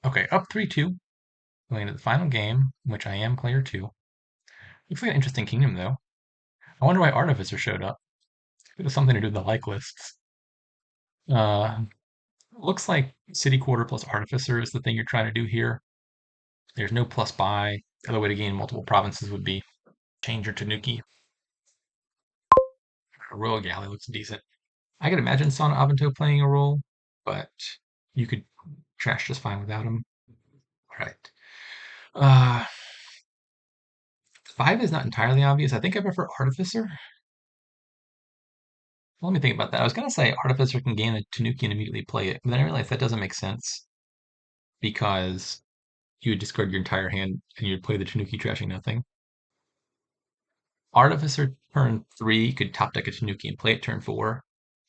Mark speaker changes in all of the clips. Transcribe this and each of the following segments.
Speaker 1: Okay, up 3-2, going into the final game, which I am player 2. Looks like an interesting kingdom, though. I wonder why Artificer showed up. It was something to do with the like lists. Uh, Looks like City Quarter plus Artificer is the thing you're trying to do here. There's no plus buy. The other way to gain multiple provinces would be change your Tanuki. Royal Galley looks decent. I could imagine Sana Avento playing a role, but you could trash just fine without him. All right. Uh, 5 is not entirely obvious. I think I prefer Artificer. Well, let me think about that. I was going to say Artificer can gain a Tanuki and immediately play it, but then I realized that doesn't make sense because you would discard your entire hand and you'd play the Tanuki trashing nothing. Artificer turn 3 could top deck a Tanuki and play it turn 4.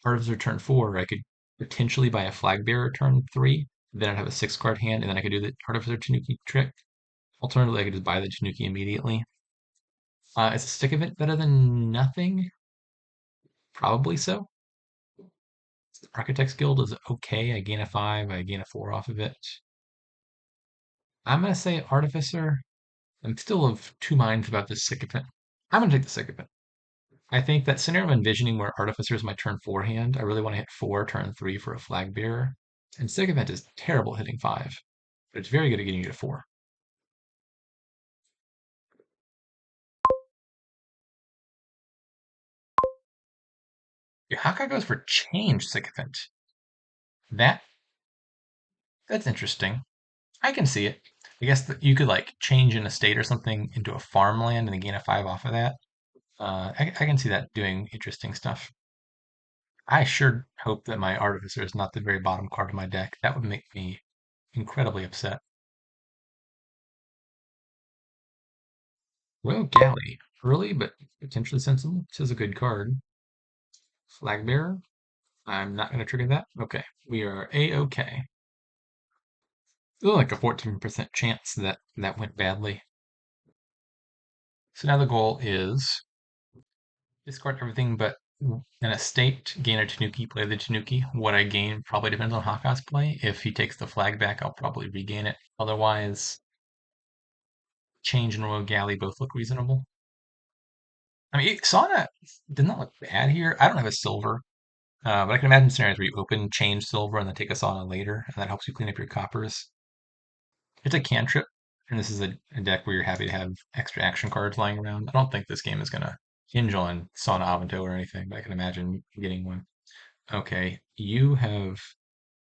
Speaker 1: Artificer turn 4, I could potentially buy a Flag Bearer turn 3. Then I'd have a 6 card hand, and then I could do the Artificer Tanuki trick. Alternatively, I could just buy the Tanuki immediately. Is a stick event better than nothing? Probably so. Architect's Guild is okay. I gain a 5, I gain a 4 off of it. I'm going to say Artificer. I'm still of two minds about this sycophant. I'm going to take the sycophant. I think that scenario I'm envisioning where Artificer is my turn 4 hand, I really want to hit 4, turn 3 for a Flag Bearer. And sycophant is terrible at hitting 5, but it's very good at getting you to 4. Your Hakha goes for change sycophant. That that's interesting. I can see it. I guess that you could like change an estate or something into a farmland and then gain a 5 off of that. I can see that doing interesting stuff. I sure hope that my Artificer is not the very bottom card of my deck. That would make me incredibly upset. Royal Galley. Early, but potentially sensible. This is a good card. Flag Bearer. I'm not going to trigger that. Okay. We are A-OK. Like a 14% chance that that went badly. So now the goal is discard everything but an estate, gain a Tanuki, play the Tanuki. What I gain probably depends on Haka's play. If he takes the flag back, I'll probably regain it. Otherwise, change and Royal Galley both look reasonable. I mean, Sauna did not look bad here. I don't have a silver, but I can imagine scenarios where you open, change silver, and then take a Sauna later, and that helps you clean up your coppers. It's a cantrip, and this is a deck where you're happy to have extra action cards lying around. I don't think this game is going to hinge on Sauna Avento or anything, but I can imagine getting one. Okay, you have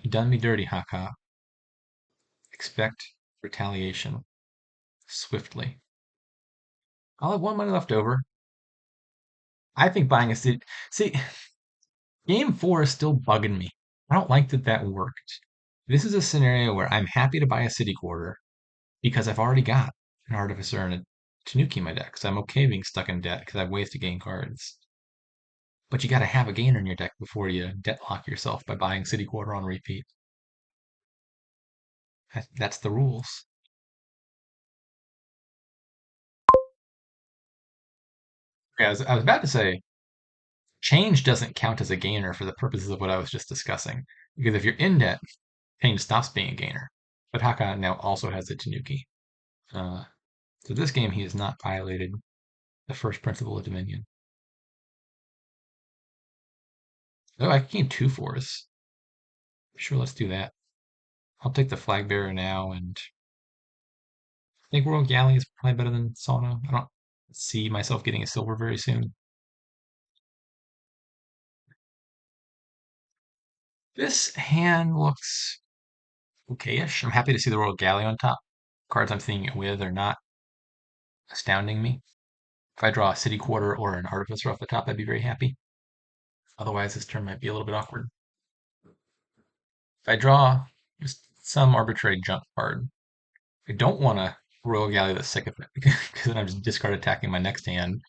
Speaker 1: done me dirty, Haka. Expect retaliation swiftly. I'll have 1 money left over. I think buying a city. See, game 4 is still bugging me. I don't like that that worked. This is a scenario where I'm happy to buy a city quarter because I've already got an Artificer and a Tanuki in my deck, so I'm okay being stuck in debt because I have ways to gain cards. But you got to have a gainer in your deck before you debt lock yourself by buying city quarter on repeat. That's the rules. Okay, I was about to say change doesn't count as a gainer for the purposes of what I was just discussing. Because if you're in debt, change stops being a gainer. But Haka now also has a Tanuki. Uh, so this game, he has not violated the first principle of Dominion. Oh, I can gain 2 4s. Sure, let's do that. I'll take the Flag Bearer now, and I think Royal Galley is probably better than Sauna. I don't see myself getting a silver very soon. This hand looks okay-ish. I'm happy to see the Royal Galley on top. Cards I'm seeing it with are not astounding me. If I draw a City Quarter or an Artificer off the top, I'd be very happy. Otherwise, this turn might be a little bit awkward. If I draw just some arbitrary junk card, I don't want to Royal Galley the Sycophant because then I'm just discard attacking my next hand.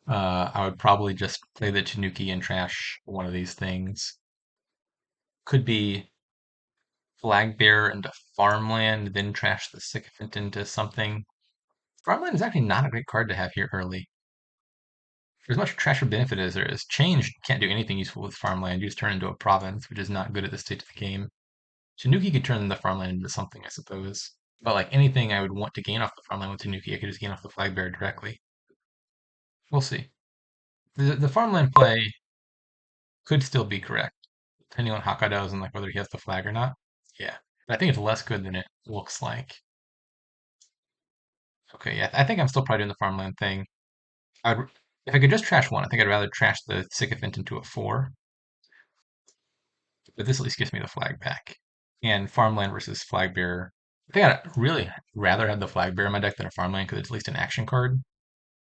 Speaker 1: I would probably just play the Tanuki and trash one of these things. Could be Flag Bearer into Farmland, then trash the Sycophant into something. Farmland is actually not a great card to have here early. For as much trash or benefit as there is, change can't do anything useful with Farmland. You just turn into a province, which is not good at this stage of the game. Tanuki could turn the farmland into something, I suppose. But like anything I would want to gain off the farmland with Tanuki, I could just gain off the flag bearer directly. We'll see. The farmland play could still be correct, depending on Hakka does and like whether he has the flag or not. Yeah. But I think it's less good than it looks like. Okay, yeah, I think I'm still probably doing the farmland thing. If I could just trash one, I think I'd rather trash the sycophant into a 4. But this at least gives me the flag back. And farmland versus flag bearer. I think I'd really rather have the flag bearer in my deck than a farmland because it's at least an action card.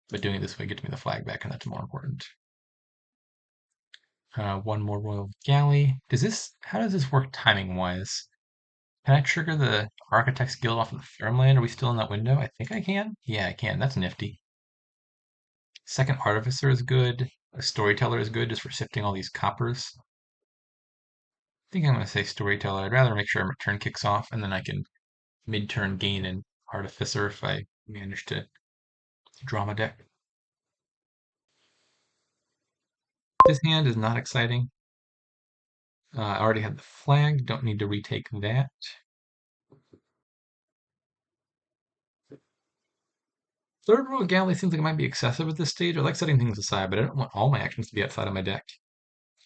Speaker 1: But doing it this way gets me the flag back, and that's more important. One more royal galley. How does this work timing wise? Can I trigger the Architect's Guild off of the farmland? Are we still in that window? I think I can. Yeah, I can. That's nifty. Second Artificer is good. A Storyteller is good just for sifting all these coppers. I think I'm going to say Storyteller. I'd rather make sure my turn kicks off and then I can mid-turn gain an Artificer if I manage to draw my deck. This hand is not exciting. I already had the flag. Don't need to retake that. Third row galley seems like it might be excessive at this stage. I like setting things aside, but I don't want all my actions to be outside of my deck.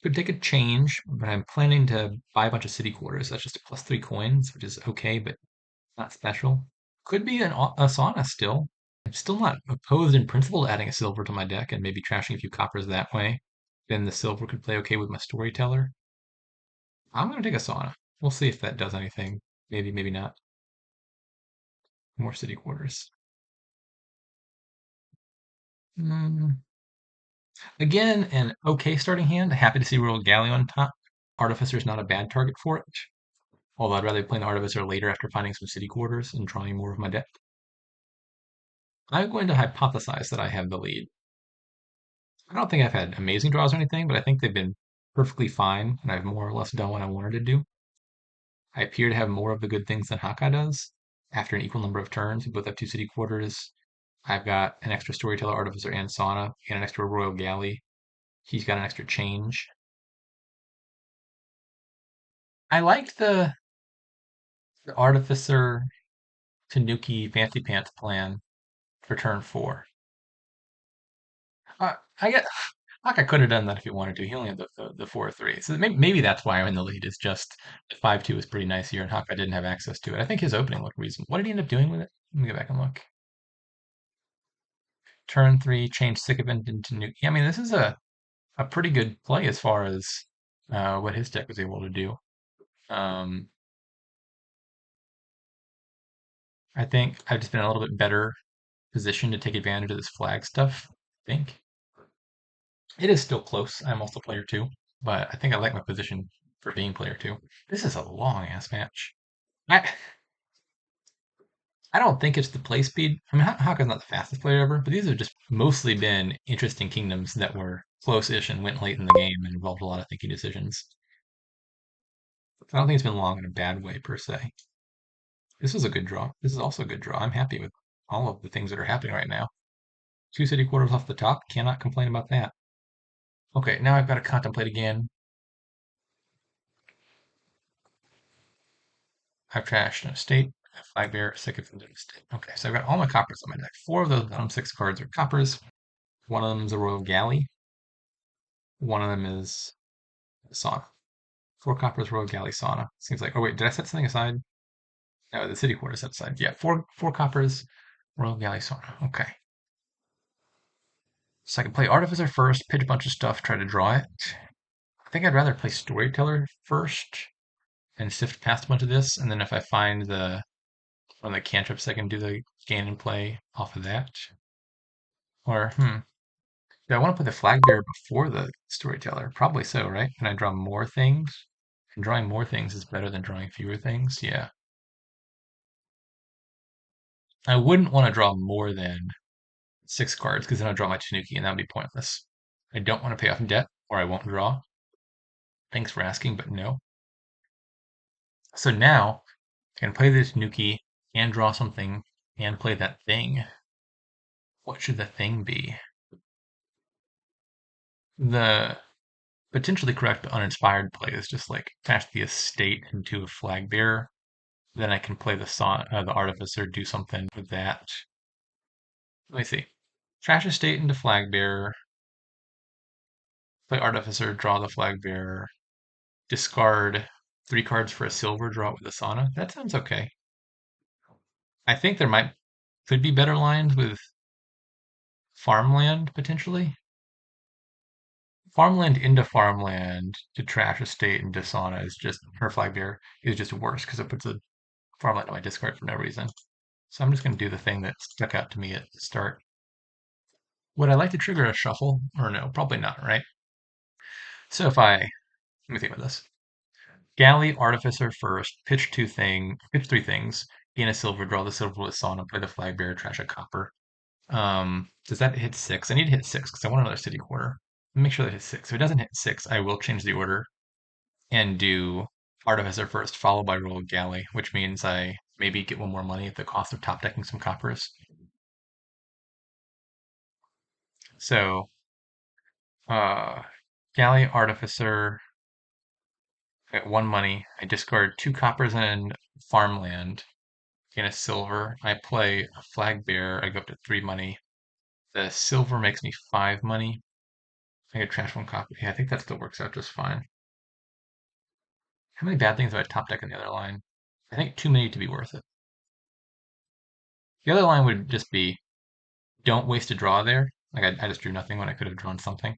Speaker 1: Could take a change, but I'm planning to buy a bunch of city quarters. That's just a +3 coins, which is okay, but not special. Could be a sauna still. I'm still not opposed in principle to adding a silver to my deck and maybe trashing a few coppers that way. Then the silver could play okay with my storyteller. I'm going to take a sauna. We'll see if that does anything. Maybe, maybe not. More city quarters. Mm. Again, an okay starting hand. Happy to see Royal Galley on top. Artificer is not a bad target for it. Although I'd rather play the Artificer later after finding some city quarters and drawing more of my deck. I'm going to hypothesize that I have the lead. I don't think I've had amazing draws or anything, but I think they've been perfectly fine, and I've more or less done what I wanted to do. I appear to have more of the good things than Hakka does. After an equal number of turns, we both have 2 city quarters. I've got an extra Storyteller, Artificer, and Sauna, and an extra Royal Galley. He's got an extra change. I liked the Artificer Tanuki Fancy Pants plan for turn 4. I get Haka could have done that if he wanted to. He only had the 4-3. So maybe that's why I'm in the lead. Is just the 5-2 was pretty nice here, and Haka didn't have access to it. I think his opening looked reasonable. What did he end up doing with it? Let me go back and look. Turn 3, change Sycophant into Nuke. Yeah, I mean, this is a pretty good play as far as what his deck was able to do. Um, I think I've just been a little bit better positioned to take advantage of this flag stuff. I think it is still close. I'm also player 2, but I think I like my position for being player 2. This is a long ass match. I I don't think it's the play speed. I mean, Haka's not the fastest player ever, but these have just mostly been interesting kingdoms that were close-ish and went late in the game and involved a lot of thinking decisions. I don't think it's been long in a bad way per se. This is a good draw. This is also a good draw. I'm happy with all of the things that are happening right now. 2 city quarters off the top. Cannot complain about that. Okay, now I've got to contemplate again. I've trashed an estate, a flag bearer, sycophant, an estate. Okay, so I've got all my coppers on my deck. 4 of those bottom 6 cards are coppers. One of them is a royal galley. One of them is a sauna. 4 coppers, royal galley, sauna. Seems like. Oh wait, did I set something aside? No, the city quarter set aside. Yeah, four coppers, royal galley, sauna. Okay. So I can play artificer first, pitch a bunch of stuff, try to draw it. I think I'd rather play storyteller first and sift past a bunch of this, and then if I find one of the cantrips, I can do the gain and play off of that. Or do I want to play the flag bearer before the storyteller? Probably so, right? Can I draw more things? And drawing more things is better than drawing fewer things. Yeah. I wouldn't want to draw more than 6 cards because then I'll draw my Tanuki and that would be pointless. I don't want to pay off debt or I won't draw. Thanks for asking, but no. So now I can play the Tanuki and draw something and play that thing. What should the thing be? The potentially correct but uninspired play is just like trash the estate into a flag bearer. Then I can play the artificer, do something with that. Let me see. Trash estate into flag bearer, play artificer, draw the flag bearer, discard 3 cards for a silver, draw it with a sauna. That sounds okay. I think could be better lines with farmland potentially. Farmland into farmland to trash estate into sauna is just her flag bearer is just worse because it puts a farmland on my discard for no reason. So I'm just going to do the thing that stuck out to me at the start. Would I like to trigger a shuffle or no? Probably not, right? So let me think about this. Galley, Artificer first, pitch 3 things, gain a silver, draw the silver with sauna, play the flag bearer, trash a copper. Does that hit 6? I need to hit 6 because I want another city quarter. Make sure that hits 6. If it doesn't hit 6, I will change the order and do Artificer first, followed by Royal Galley, which means I maybe get 1 more money at the cost of top decking some coppers. So, uh, Galley, Artificer, I get 1 money. I discard 2 coppers and farmland, gain a silver. I play a flag bearer. I go up to 3 money. The silver makes me 5 money. I get trash 1 copy. Yeah, I think that still works out just fine. How many bad things do I top deck in the other line? I think too many to be worth it. The other line would just be don't waste a draw there. Like I just drew nothing when I could have drawn something.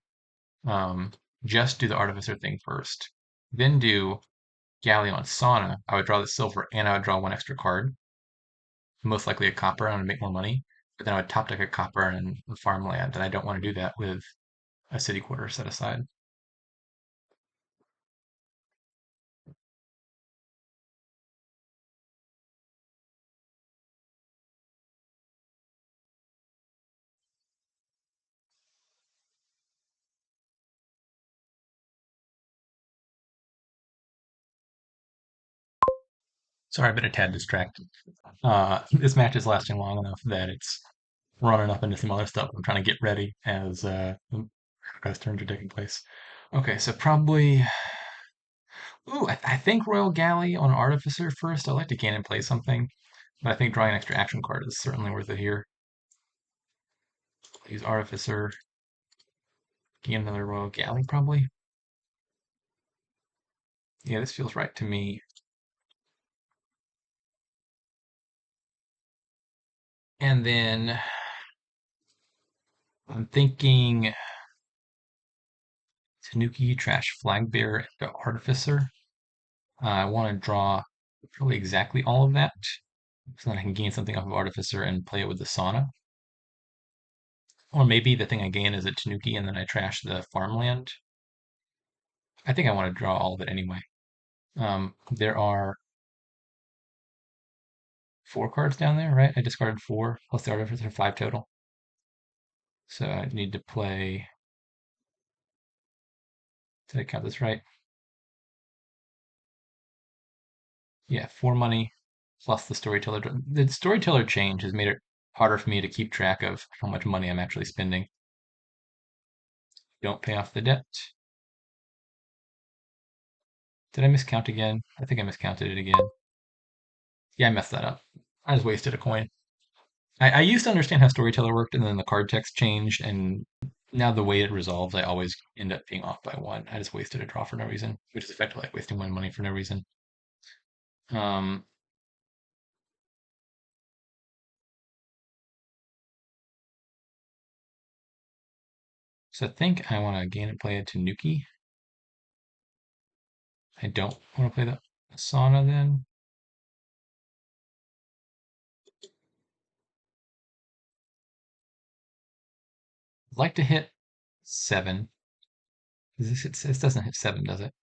Speaker 1: Um, just do the artificer thing first. Then do Galleon Sauna. I would draw the silver and I would draw 1 extra card. Most likely a copper. I want to make more money. But then I would top deck a copper and farmland, and I don't want to do that with a city quarter set aside. Sorry, I've been a tad distracted. This match is lasting long enough that it's running up into some other stuff. I'm trying to get ready as guys' turns are taking place. Okay, so probably. Ooh, I think Royal Galley on Artificer first. I'd like to gain and play something, but I think drawing an extra action card is certainly worth it here. Use Artificer, gain another Royal Galley probably. Yeah, this feels right to me. And then I'm thinking Tanuki, Trash Flagbearer, and Artificer. I want to draw probably exactly all of that, so then I can gain something off of Artificer and play it with the Sauna. Or maybe the thing I gain is a Tanuki and then I trash the farmland. I think I want to draw all of it anyway. There are 4 cards down there, right? I discarded 4 plus the Artificer, 5 total. So I need to play. Did I count this right? Yeah, 4 money plus the Storyteller. The Storyteller change has made it harder for me to keep track of how much money I'm actually spending. Don't pay off the debt. Did I miscount again? I think I miscounted it again. Yeah, I messed that up. I just wasted a coin. I used to understand how Storyteller worked, and then the card text changed, and now the way it resolves, I always end up being off by 1. I just wasted a draw for no reason, which is effectively like wasting 1 money for no reason. Um, so I think I want to gain and play a Tanuki. I don't want to play the Asana then. I'd like to hit 7. This doesn't hit 7, does it?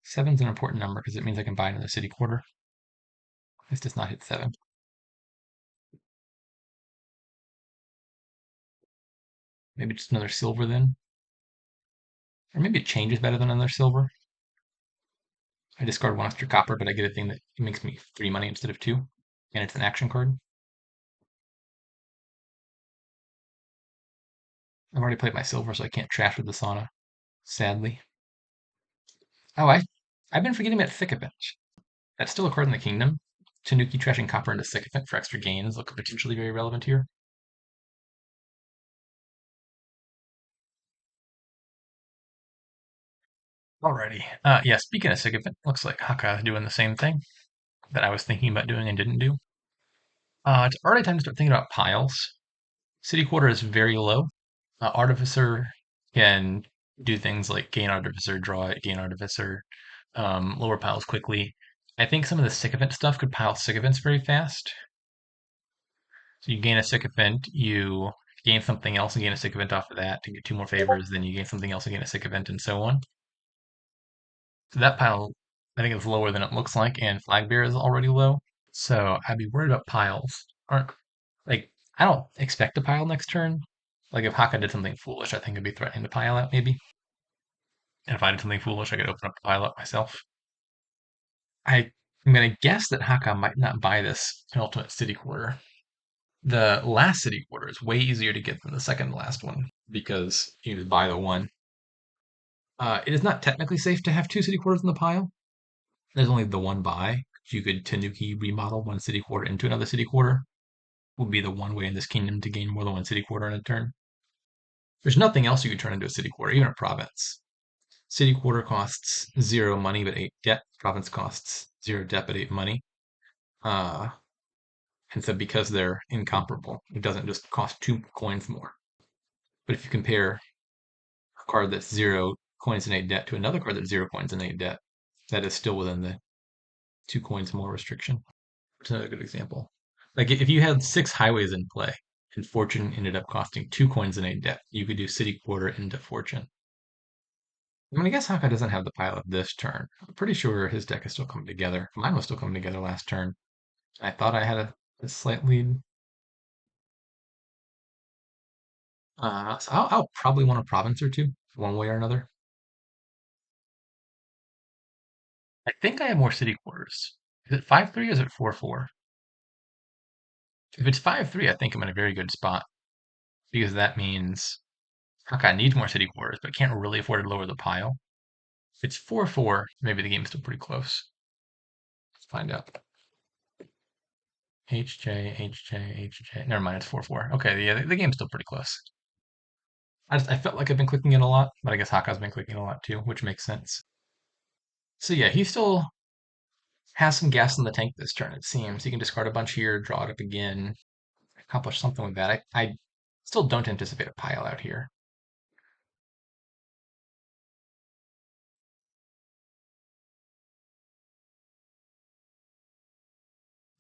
Speaker 1: 7's an important number because it means I can buy another city quarter. This does not hit 7. Maybe just another silver then. Or maybe a change is better than another silver. I discard 1 extra copper, but I get a thing that makes me 3 money instead of 2. And it's an action card. I've already played my silver, so I can't trash with the sauna, sadly. Oh, I've been forgetting about Sycophant. That's still a card in the kingdom. Tanuki trashing copper into Sycophant for extra gains look potentially very relevant here. Alrighty. Yeah, speaking of Sycophant, looks like Hakka is doing the same thing that I was thinking about doing and didn't do. It's already time to start thinking about piles. City Quarter is very low. Artificer can do things like gain Artificer, draw it, gain Artificer, lower piles quickly. I think some of the Sycophant stuff could pile Sycophants very fast. So you gain a Sycophant, you gain something else and gain a Sycophant off of that to get two more favors, then you gain something else and gain a Sycophant and so on. So that pile, I think, is lower than it looks like, and Flag Bear is already low. So I'd be worried about piles. Aren't like I don't expect to pile next turn. Like if Haka did something foolish, I think I'd be threatening to pile out maybe. And if I did something foolish, I could open up the pile up myself. I'm gonna guess that Haka might not buy this penultimate city quarter. The last city quarter is way easier to get than the second to last one because you just buy the one. It is not technically safe to have two city quarters in the pile. There's only the one buy. You could Tanuki remodel one city quarter into another city quarter. Would be the one way in this kingdom to gain more than one city quarter in a turn. There's nothing else you could turn into a city quarter, even a province. City quarter costs 0 money but 8 debt. Province costs 0 debt but 8 money. Uh, and so because they're incomparable, it doesn't just cost 2 coins more. But if you compare a card that's 0 coins and 8 debt to another card that's 0 coins and 8 debt, that is still within the 2 coins more restriction. It's another good example. Like if you had 6 highways in play and Fortune ended up costing 2 coins and 8 debt, you could do City Quarter into Fortune. I mean, I guess Haka doesn't have the pilot this turn. I'm pretty sure his deck is still coming together. Mine was still coming together last turn. I thought I had a slight lead. So I'll probably want a province or two, one way or another. I think I have more city quarters. Is it 5-3 or is it 4-4? If it's 5-3, I think I'm in a very good spot because that means Haka needs more city quarters, but can't really afford to lower the pile. If it's 4-4, maybe the game's still pretty close. Let's find out. HJ, HJ, HJ. Never mind, it's 4-4. Okay, yeah, the game's still pretty close. I felt like I've been clicking it a lot, but I guess Haka's been clicking a lot too, which makes sense. So yeah, he still has some gas in the tank this turn, it seems. He can discard a bunch here, draw it up again, accomplish something with that. I still don't anticipate a pile out here.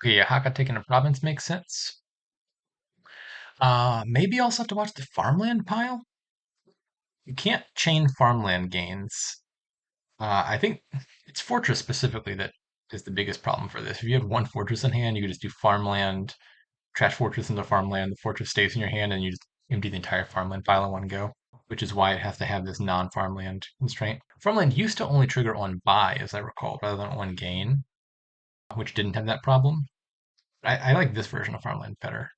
Speaker 1: Okay, yeah, Haka taking a province makes sense. Maybe I'll also have to watch the farmland pile. You can't chain farmland gains. I think it's fortress specifically that is the biggest problem for this. If you have one fortress in hand, you could just do farmland, trash fortress into farmland. The fortress stays in your hand, and you just empty the entire farmland pile in one go, which is why it has to have this non-farmland constraint. Farmland used to only trigger on buy, as I recall, rather than on gain, which didn't have that problem. I like this version of farmland better.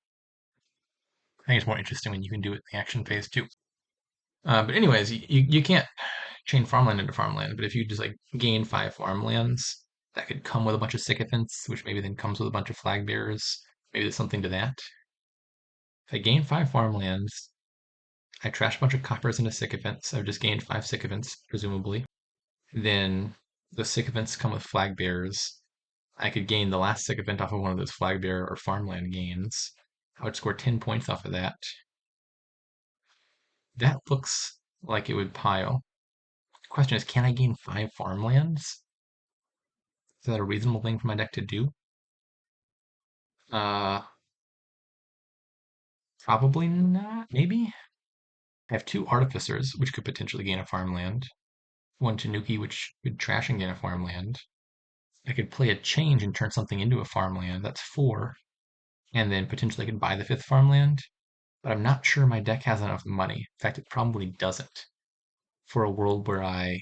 Speaker 1: I think it's more interesting when you can do it in the action phase too. But anyways, you can't chain farmland into farmland, but if you just like gain 5 farmlands, that could come with a bunch of sycophants, which maybe then comes with a bunch of flag bearers. Maybe there's something to that. If I gain 5 farmlands, I trash a bunch of coppers into sycophants. I've just gained 5 sycophants, presumably. Then the sycophants come with flag bearers. I could gain the last sycophant off of one of those flag bearer or farmland gains. I would score 10 points off of that. That looks like it would pile. The question is, can I gain 5 farmlands? Is that a reasonable thing for my deck to do? Uh, Probably not. Maybe. I have 2 artificers, which could potentially gain a farmland. One Tanuki, which could trash and gain a farmland. I could play a change and turn something into a farmland. That's 4. And then potentially I could buy the 5th farmland. But I'm not sure my deck has enough money. In fact, it probably doesn't. For a world where I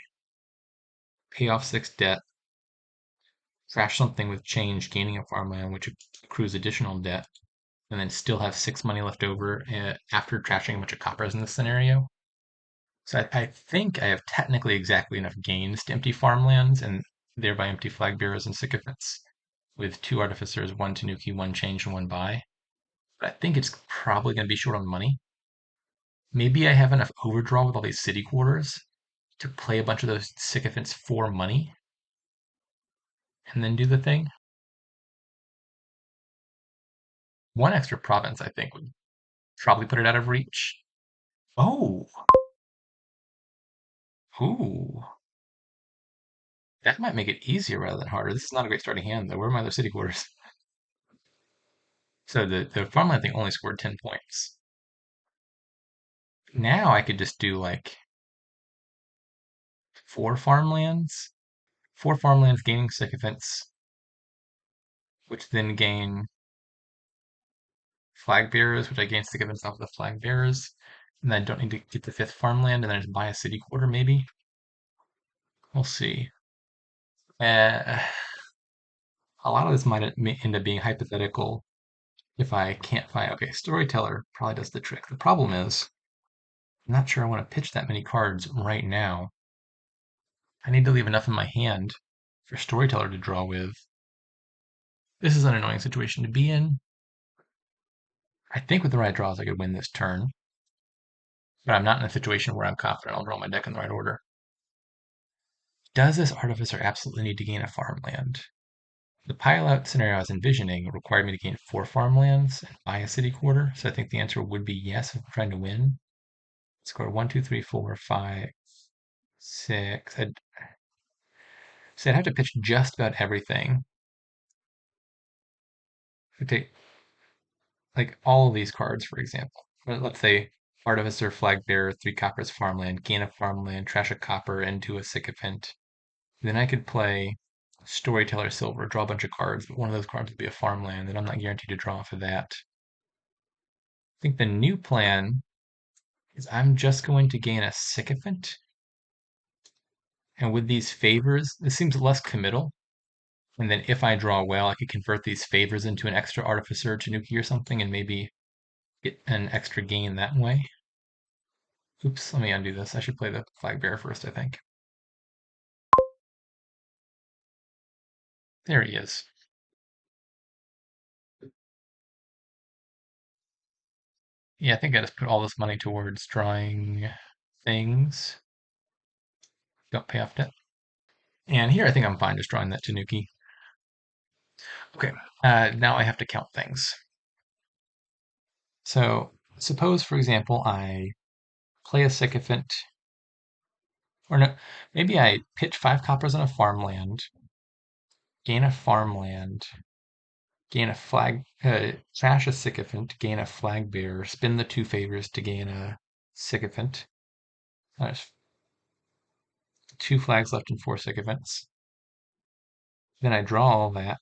Speaker 1: pay off 6 debt, trash something with change, gaining a farmland, which accrues additional debt, and then still have 6 money left over after trashing a bunch of coppers in this scenario. So I think I have technically exactly enough gains to empty farmlands and thereby empty flag bearers and sycophants with 2 artificers, 1 tanuki, 1 change, and 1 buy. But I think it's probably going to be short on money. Maybe I have enough overdraw with all these city quarters to play a bunch of those sycophants for money and then do the thing. 1 extra province, I think, would probably put it out of reach. Oh, ooh, that might make it easier rather than harder. This is not a great starting hand, though. Where are my other city quarters? So the farmland thing only scored 10 points. Now I could just do like 4 farmlands. 4 farmlands gaining sycophants, which then gain flag bearers, which I gain sycophants off the flag bearers. And then I don't need to get the 5th farmland and then just buy a city quarter, maybe. We'll see. Uh, a lot of this might end up being hypothetical if I can't find. Okay, storyteller probably does the trick. The problem is, I'm not sure I want to pitch that many cards right now. I need to leave enough in my hand for storyteller to draw with. This is an annoying situation to be in. I think with the right draws, I could win this turn, but I'm not in a situation where I'm confident I'll draw my deck in the right order. Does this artificer absolutely need to gain a farmland? The pile-out scenario I was envisioning required me to gain 4 farmlands and buy a city quarter, so I think the answer would be yes if I'm trying to win. Score 1, 2, 3, 4, 5, 6. So I'd have to pitch just about everything. I'd take like all of these cards, for example. Let's say Artificer, Flag Bearer, 3 coppers, farmland, gain a farmland, trash a copper into a sycophant. Then I could play Storyteller Silver, draw a bunch of cards, but one of those cards would be a farmland, and I'm not guaranteed to draw off of that. I think the new plan is I'm just going to gain a sycophant. And with these favors, this seems less committal. And then if I draw well, I could convert these favors into an extra artificer, Tanuki or something, and maybe get an extra gain that way. Oops, let me undo this. I should play the flag bearer first, I think. There he is. Yeah, I think I just put all this money towards drawing things. Don't pay off debt. And here I think I'm fine just drawing that Tanuki. Okay, now I have to count things. So suppose, for example, I play a sycophant, or no, maybe I pitch 5 coppers on a farmland, gain a farmland, gain a flag, trash a sycophant, gain a flag bearer, spin the 2 favors to gain a sycophant. There's 2 flags left and 4 sycophants. Then I draw all that.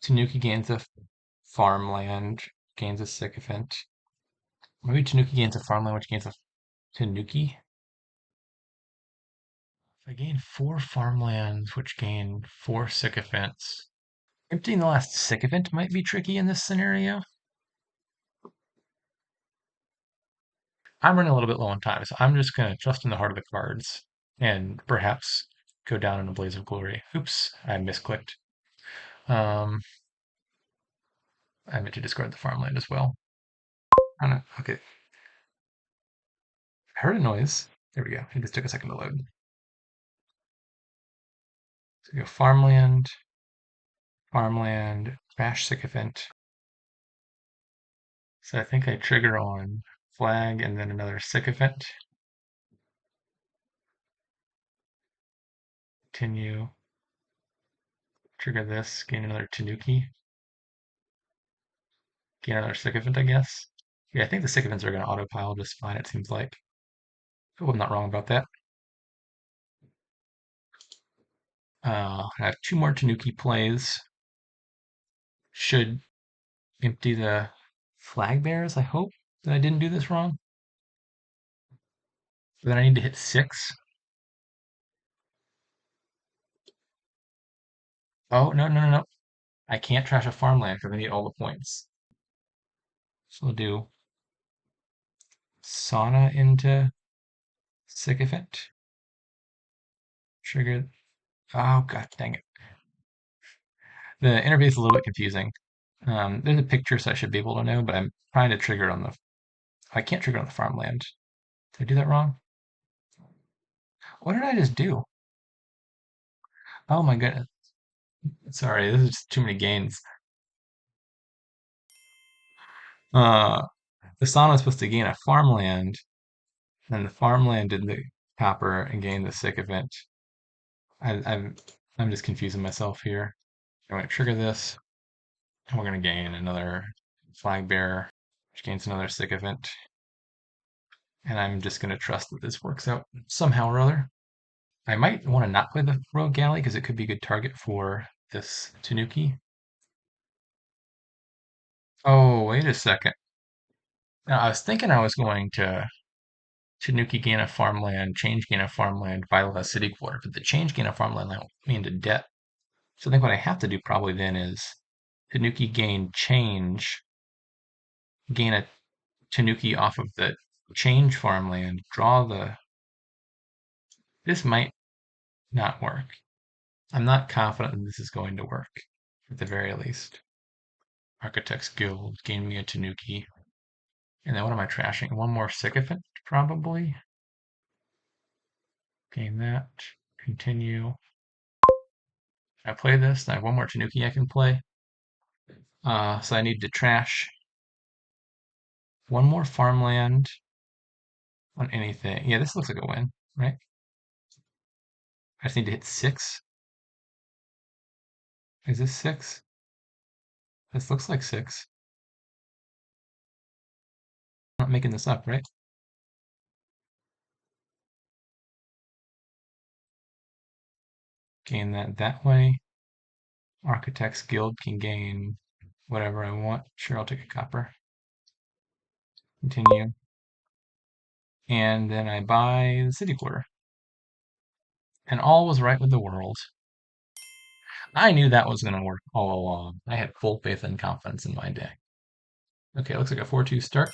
Speaker 1: Tanuki gains a farmland, gains a sycophant. Maybe Tanuki gains a farmland, which gains a Tanuki. If I gain 4 farmlands, which gain 4 sycophants. Emptying the last sycophant might be tricky in this scenario. I'm running a little bit low on time, so I'm just going to trust in the heart of the cards and perhaps go down in a blaze of glory. Oops, I misclicked. I meant to discard the farmland as well. I don't know. Okay. I heard a noise. There we go. It just took a second to load. So we go farmland, farmland, trash sycophant. So I think I trigger on flag and then another sycophant. Continue. Trigger this, gain another Tanuki. Gain another sycophant, I guess. Yeah, I think the sycophants are going to autopile just fine, it seems like. Oh, I'm not wrong about that. I have 2 more Tanuki plays. Should empty the flag bearers, I hope that I didn't do this wrong. But then I need to hit 6. Oh, no, no, no, no. I can't trash a farmland because I need all the points. So we'll do sauna into sycophant. Trigger. Oh, god dang it. The interface is a little bit confusing. There's a picture, so I should be able to know, but I'm trying to trigger on the. I can't trigger on the farmland. Did I do that wrong? What did I just do? Oh my goodness. Sorry, this is just too many gains. Uh, the sauna is supposed to gain a farmland, and the farmland did the copper and gained the sycophant. I, I'm I'm just confusing myself here. I'm going to trigger this, and we're going to gain another flag bearer, which gains another sycophant. And I'm just going to trust that this works out somehow or other. I might want to not play the rogue galley because it could be a good target for this Tanuki. Oh, wait a second. Now, I was thinking I was going to Tanuki gain a farmland, change gain a farmland, Viola city quarter, but the change gain a farmland will put me into debt. So I think what I have to do probably then is Tanuki gain change, gain a Tanuki off of the change farmland, draw the. This might not work. I'm not confident that this is going to work, at the very least. Architects Guild, gain me a Tanuki. And then what am I trashing? One more sycophant, probably. Gain that. Continue. I play this, I have one more Tanuki I can play. So I need to trash one more farmland on anything. Yeah, this looks like a win, right? I just need to hit 6. Is this 6? This looks like 6. I'm not making this up, right? Gain that way. Architects Guild can gain whatever I want. Sure, I'll take a copper. Continue. And then I buy the city quarter. And all was right with the world. I knew that was going to work all along. I had full faith and confidence in my deck. Okay, looks like a 4-2 start.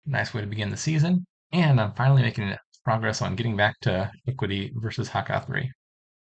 Speaker 1: Nice way to begin the season. And I'm finally making progress on getting back to equity versus hakha3.